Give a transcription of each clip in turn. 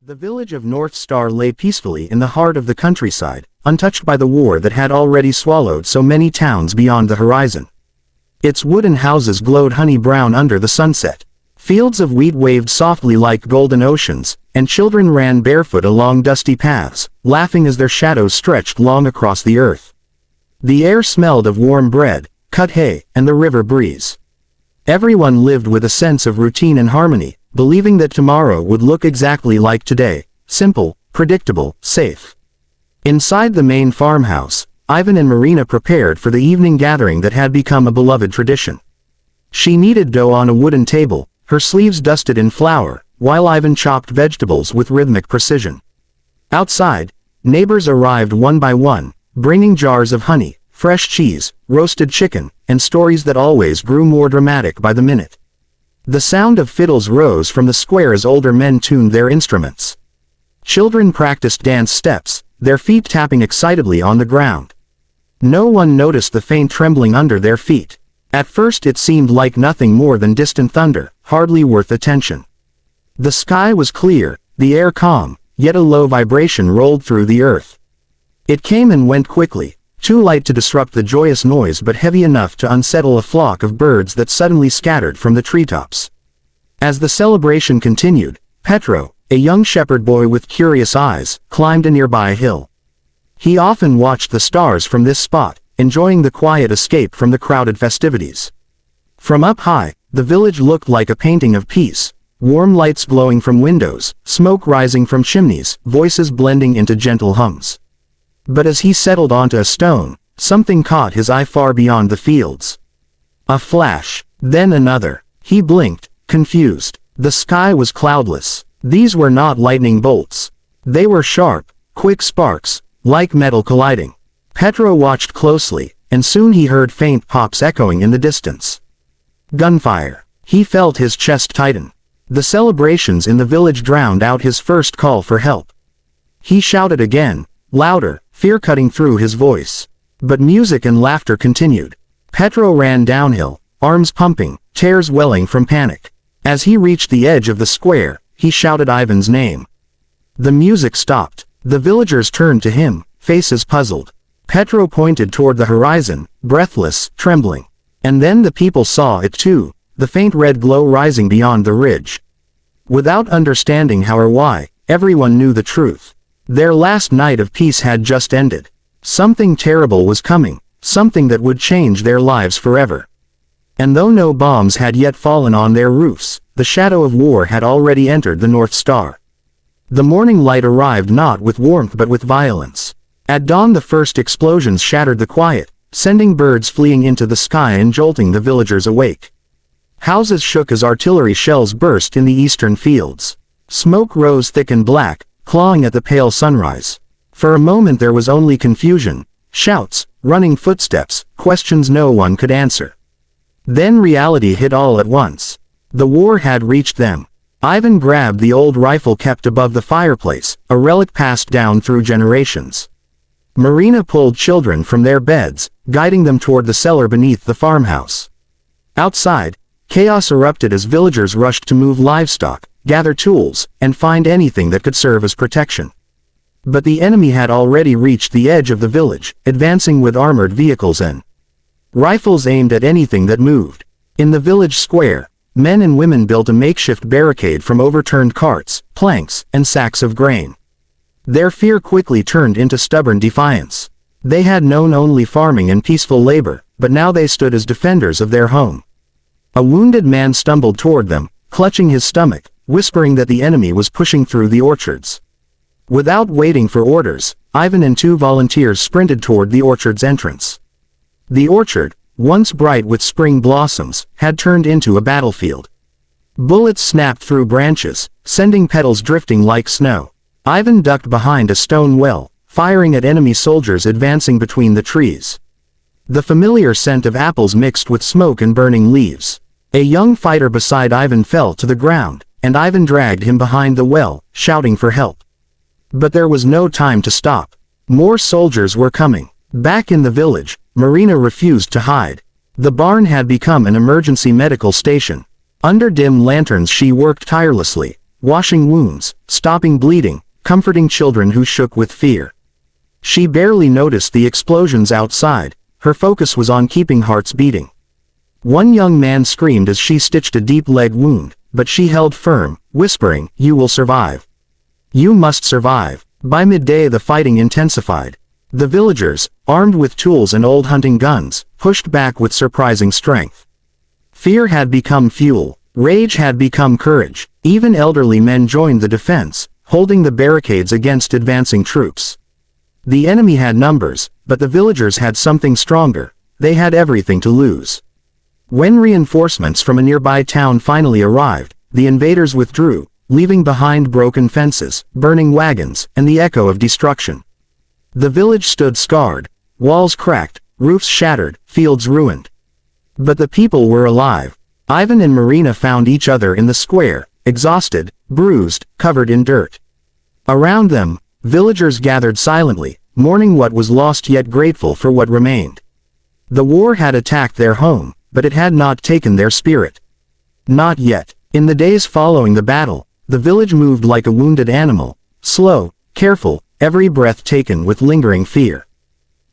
The village of North Star lay peacefully in the heart of the countryside, untouched by the war that had already swallowed so many towns beyond the horizon. Its wooden houses glowed honey-brown under the sunset. Fields of wheat waved softly like golden oceans, and children ran barefoot along dusty paths, laughing as their shadows stretched long across the earth. The air smelled of warm bread, cut hay, and the river breeze. Everyone lived with a sense of routine and harmony, believing that tomorrow would look exactly like today, simple, predictable, safe. Inside the main farmhouse, Ivan and Marina prepared for the evening gathering that had become a beloved tradition. She kneaded dough on a wooden table, her sleeves dusted in flour, while Ivan chopped vegetables with rhythmic precision. Outside, neighbors arrived one by one, bringing jars of honey, fresh cheese, roasted chicken, and stories that always grew more dramatic by the minute. The sound of fiddles rose from the square as older men tuned their instruments. Children practiced dance steps, their feet tapping excitedly on the ground. No one noticed the faint trembling under their feet. At first it seemed like nothing more than distant thunder, hardly worth attention. The sky was clear, the air calm, yet a low vibration rolled through the earth. It came and went quickly, too light to disrupt the joyous noise but heavy enough to unsettle a flock of birds that suddenly scattered from the treetops. As the celebration continued, Petro, a young shepherd boy with curious eyes, climbed a nearby hill. He often watched the stars from this spot, enjoying the quiet escape from the crowded festivities. From up high, the village looked like a painting of peace, warm lights glowing from windows, smoke rising from chimneys, voices blending into gentle hums. But as he settled onto a stone, something caught his eye far beyond the fields. A flash, then another. He blinked, confused. The sky was cloudless. These were not lightning bolts. They were sharp, quick sparks, like metal colliding. Petro watched closely, and soon he heard faint pops echoing in the distance. Gunfire. He felt his chest tighten. The celebrations in the village drowned out his first call for help. He shouted again, louder, fear cutting through his voice. But music and laughter continued. Petro ran downhill, arms pumping, tears welling from panic. As he reached the edge of the square, he shouted Ivan's name. The music stopped. The villagers turned to him, faces puzzled. Petro pointed toward the horizon, breathless, trembling. And then the people saw it too, the faint red glow rising beyond the ridge. Without understanding how or why, everyone knew the truth. Their last night of peace had just ended. Something terrible was coming, something that would change their lives forever. And though no bombs had yet fallen on their roofs, the shadow of war had already entered the North Star. The morning light arrived not with warmth but with violence. At dawn the first explosions shattered the quiet, sending birds fleeing into the sky and jolting the villagers awake. Houses shook as artillery shells burst in the eastern fields. Smoke rose thick and black, clawing at the pale sunrise. For a moment there was only confusion, shouts, running footsteps, questions no one could answer. Then reality hit all at once. The war had reached them. Ivan grabbed the old rifle kept above the fireplace, a relic passed down through generations. Marina pulled children from their beds, guiding them toward the cellar beneath the farmhouse. Outside, chaos erupted as villagers rushed to move livestock, gather tools, and find anything that could serve as protection. But the enemy had already reached the edge of the village, advancing with armored vehicles and rifles aimed at anything that moved. In the village square, men and women built a makeshift barricade from overturned carts, planks, and sacks of grain. Their fear quickly turned into stubborn defiance. They had known only farming and peaceful labor, but now they stood as defenders of their home. A wounded man stumbled toward them, clutching his stomach, whispering that the enemy was pushing through the orchards. Without waiting for orders, Ivan and two volunteers sprinted toward the orchard's entrance. The orchard, once bright with spring blossoms, had turned into a battlefield. Bullets snapped through branches, sending petals drifting like snow. Ivan ducked behind a stone well, firing at enemy soldiers advancing between the trees. The familiar scent of apples mixed with smoke and burning leaves. A young fighter beside Ivan fell to the ground, and Ivan dragged him behind the well, shouting for help. But there was no time to stop. More soldiers were coming. Back in the village, Marina refused to hide. The barn had become an emergency medical station. Under dim lanterns she worked tirelessly, washing wounds, stopping bleeding, comforting children who shook with fear. She barely noticed the explosions outside, her focus was on keeping hearts beating. One young man screamed as she stitched a deep leg wound, but she held firm, whispering, "You will survive. You must survive." By midday the fighting intensified. The villagers, armed with tools and old hunting guns, pushed back with surprising strength. Fear had become fuel, rage had become courage, even elderly men joined the defense, holding the barricades against advancing troops. The enemy had numbers, but the villagers had something stronger, they had everything to lose. When reinforcements from a nearby town finally arrived, the invaders withdrew, leaving behind broken fences, burning wagons, and the echo of destruction. The village stood scarred, walls cracked, roofs shattered, fields ruined. But the people were alive. Ivan and Marina found each other in the square, exhausted, bruised, covered in dirt. Around them, villagers gathered silently, mourning what was lost yet grateful for what remained. The war had attacked their home, but it had not taken their spirit. Not yet. In the days following the battle, the village moved like a wounded animal, slow, careful, every breath taken with lingering fear.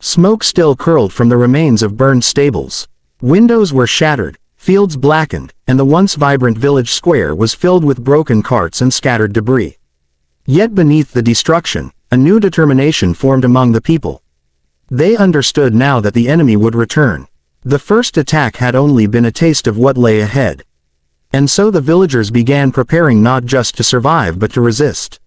Smoke still curled from the remains of burned stables. Windows were shattered, fields blackened, and the once vibrant village square was filled with broken carts and scattered debris. Yet beneath the destruction, a new determination formed among the people. They understood now that the enemy would return. The first attack had only been a taste of what lay ahead. And so the villagers began preparing not just to survive but to resist.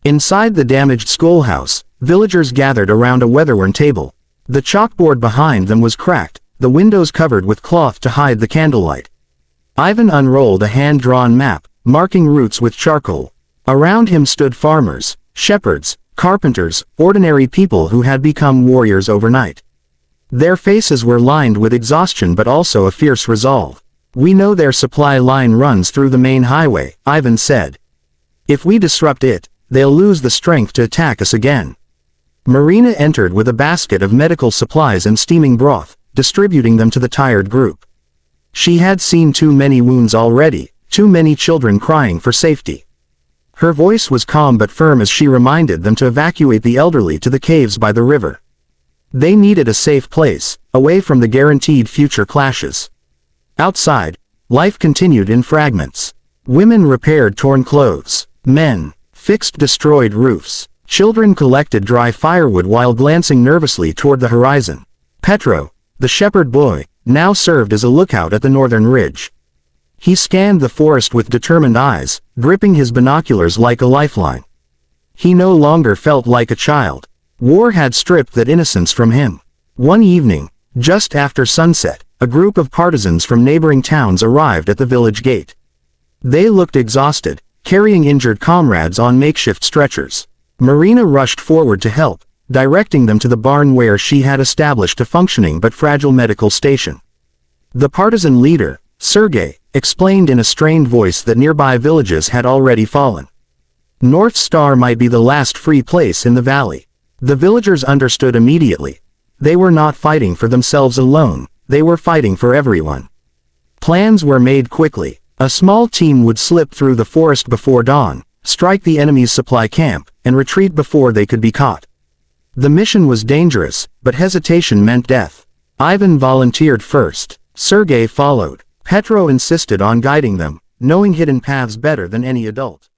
Inside the damaged schoolhouse, villagers gathered around a weather-worn table. The chalkboard behind them was cracked, the windows covered with cloth to hide the candlelight. Ivan unrolled a hand-drawn map, marking routes with charcoal. Around him stood farmers, shepherds, carpenters, ordinary people who had become warriors overnight. Their faces were lined with exhaustion but also a fierce resolve. "We know their supply line runs through the main highway," Ivan said. "If we disrupt it, they'll lose the strength to attack us again." Marina entered with a basket of medical supplies and steaming broth, distributing them to the tired group. She had seen too many wounds already, too many children crying for safety. Her voice was calm but firm as she reminded them to evacuate the elderly to the caves by the river. They needed a safe place, away from the guaranteed future clashes. Outside, life continued in fragments. Women repaired torn clothes. Men fixed destroyed roofs. Children collected dry firewood while glancing nervously toward the horizon. Petro, the shepherd boy, now served as a lookout at the northern ridge. He scanned the forest with determined eyes, gripping his binoculars like a lifeline. He no longer felt like a child. War had stripped that innocence from him. One evening, just after sunset, a group of partisans from neighboring towns arrived at the village gate. They looked exhausted, carrying injured comrades on makeshift stretchers. Marina rushed forward to help, directing them to the barn where she had established a functioning but fragile medical station. The partisan leader, Sergei, explained in a strained voice that nearby villages had already fallen. North Star might be the last free place in the valley. The villagers understood immediately. They were not fighting for themselves alone, they were fighting for everyone. Plans were made quickly. A small team would slip through the forest before dawn, strike the enemy's supply camp, and retreat before they could be caught. The mission was dangerous, but hesitation meant death. Ivan volunteered first. Sergei followed. Petro insisted on guiding them, knowing hidden paths better than any adult.